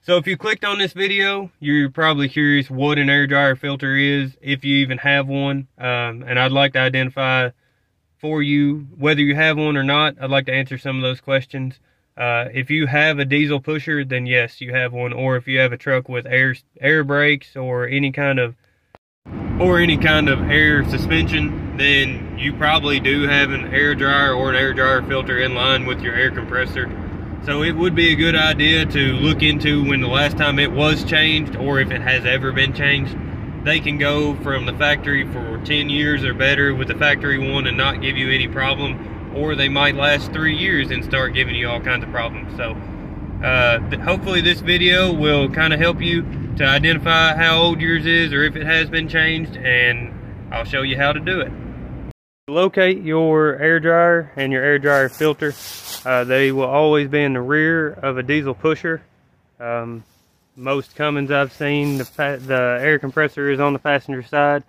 So if you clicked on this video, you're probably curious what an air dryer filter is, if you even have one. And I'd like to identify for you whether you have one or not. I'd like to answer some of those questions. If you have a diesel pusher, then yes, you have one. Or if you have a truck with air brakes or any kind of air suspension, then you probably do have an air dryer or an air dryer filter in line with your air compressor. So it would be a good idea to look into when the last time it was changed, or if it has ever been changed. They can go from the factory for 10 years or better with the factory one and not give you any problem, or they might last 3 years and start giving you all kinds of problems. So hopefully this video will kind of help you to identify how old yours is or if it has been changed, and I'll show you how to do it. Locate your air dryer and your air dryer filter. They will always be in the rear of a diesel pusher. Most Cummins I've seen, the air compressor is on the passenger side.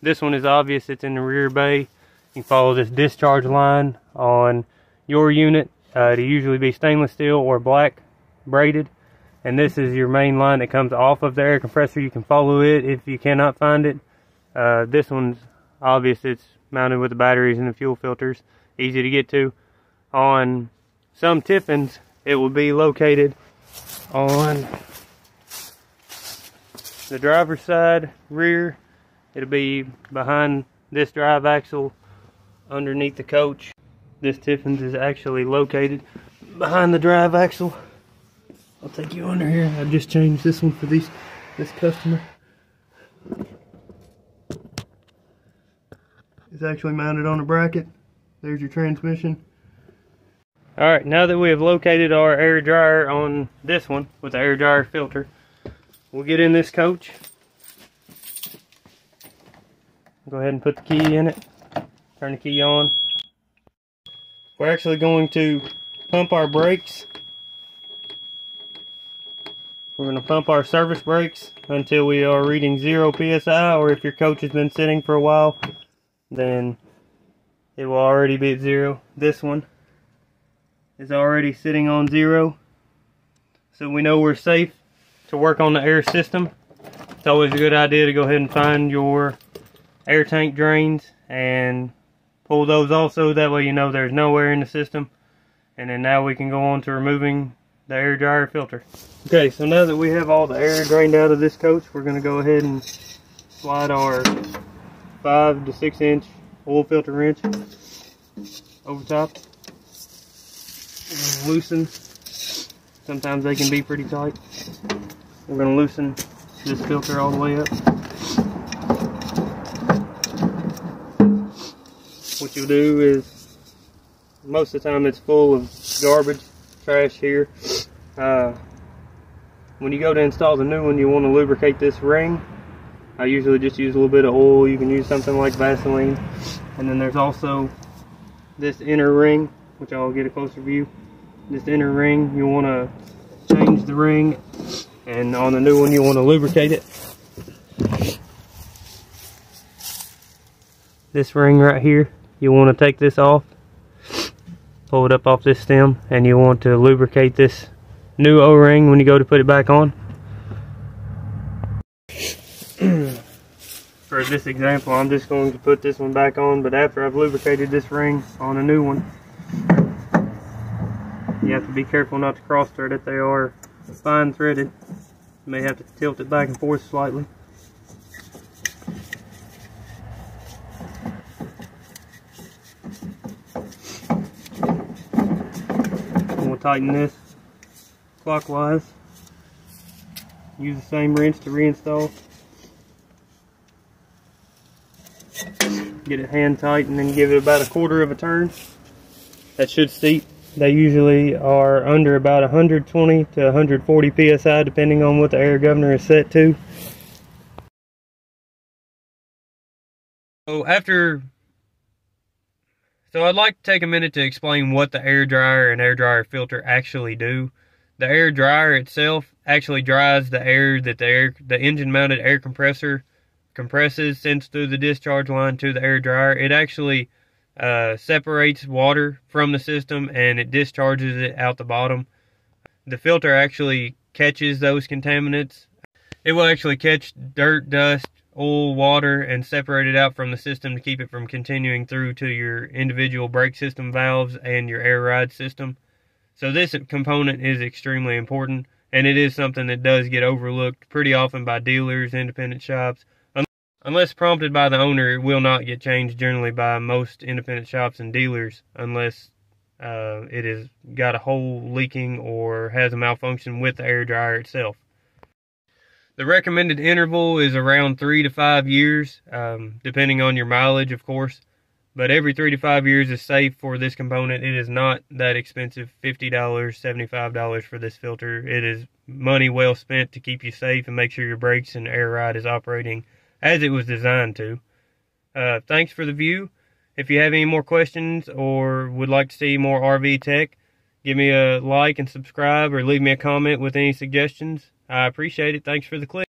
This one is obvious, it's in the rear bay. You can follow this discharge line on your unit to usually be stainless steel or black braided. And this is your main line that comes off of the air compressor. You can follow it if you cannot find it. This one's obvious, it's mounted with the batteries and the fuel filters, easy to get to. On some Tiffins, it will be located on the driver's side rear. It'll be behind this drive axle underneath the coach. This Tiffins is actually located behind the drive axle. I'll take you under here. I've just changed this one for this customer. It's actually mounted on a bracket. There's your transmission. Alright, now that we have located our air dryer on this one with the air dryer filter, we'll get in this coach. Go ahead and put the key in it. Turn the key on. We're actually going to pump our brakes. We're going to pump our service brakes until we are reading 0 psi, or if your coach has been sitting for a while, then it will already be at 0. This one is already sitting on 0, so we know we're safe to work on the air system. It's always a good idea to go ahead and find your air tank drains and pull those also. That way you know there's no air in the system. And then now we can go on to removing the air dryer filter. Okay, so now that we have all the air drained out of this coach, we're going to go ahead and slide our 5 to 6 inch oil filter wrench over top. And loosen. Sometimes they can be pretty tight. We're going to loosen this filter all the way up. What you'll do is, most of the time it's full of garbage, trash here. When you go to install the new one, you want to lubricate this ring. I usually just use a little bit of oil. You can use something like Vaseline. And then there's also this inner ring, which I'll get a closer view. This inner ring, you want to change the ring, and on the new one you want to lubricate it. This ring right here, you want to take this off, pull it up off this stem, and you want to lubricate this new O-ring when you go to put it back on. For this example, I'm just going to put this one back on, but after I've lubricated this ring on a new one, you have to be careful not to cross thread it. They are fine threaded. You may have to tilt it back and forth slightly. And we'll tighten this clockwise. Use the same wrench to reinstall. Get it hand tight and then give it about 1/4 of a turn. That should seat. They usually are under about 120 to 140 psi depending on what the air governor is set to. So I'd like to take a minute to explain what the air dryer and air dryer filter actually do. The air dryer itself actually dries the air that the engine mounted air compressor compresses, sends through the discharge line to the air dryer. It actually separates water from the system and it discharges it out the bottom. The filter actually catches those contaminants. It will actually catch dirt, dust, oil, water, and separate it out from the system to keep it from continuing through to your individual brake system valves and your air ride system. So this component is extremely important, and it is something that does get overlooked pretty often by dealers, independent shops. Unless prompted by the owner, it will not get changed generally by most independent shops and dealers unless it has got a hole leaking or has a malfunction with the air dryer itself. The recommended interval is around 3 to 5 years, depending on your mileage, of course. But every 3 to 5 years is safe for this component. It is not that expensive, $50, $75 for this filter. It is money well spent to keep you safe and make sure your brakes and air ride is operating as it was designed to. Thanks for the view. If you have any more questions or would like to see more RV tech, give me a like and subscribe or leave me a comment with any suggestions. I appreciate it. Thanks for the click.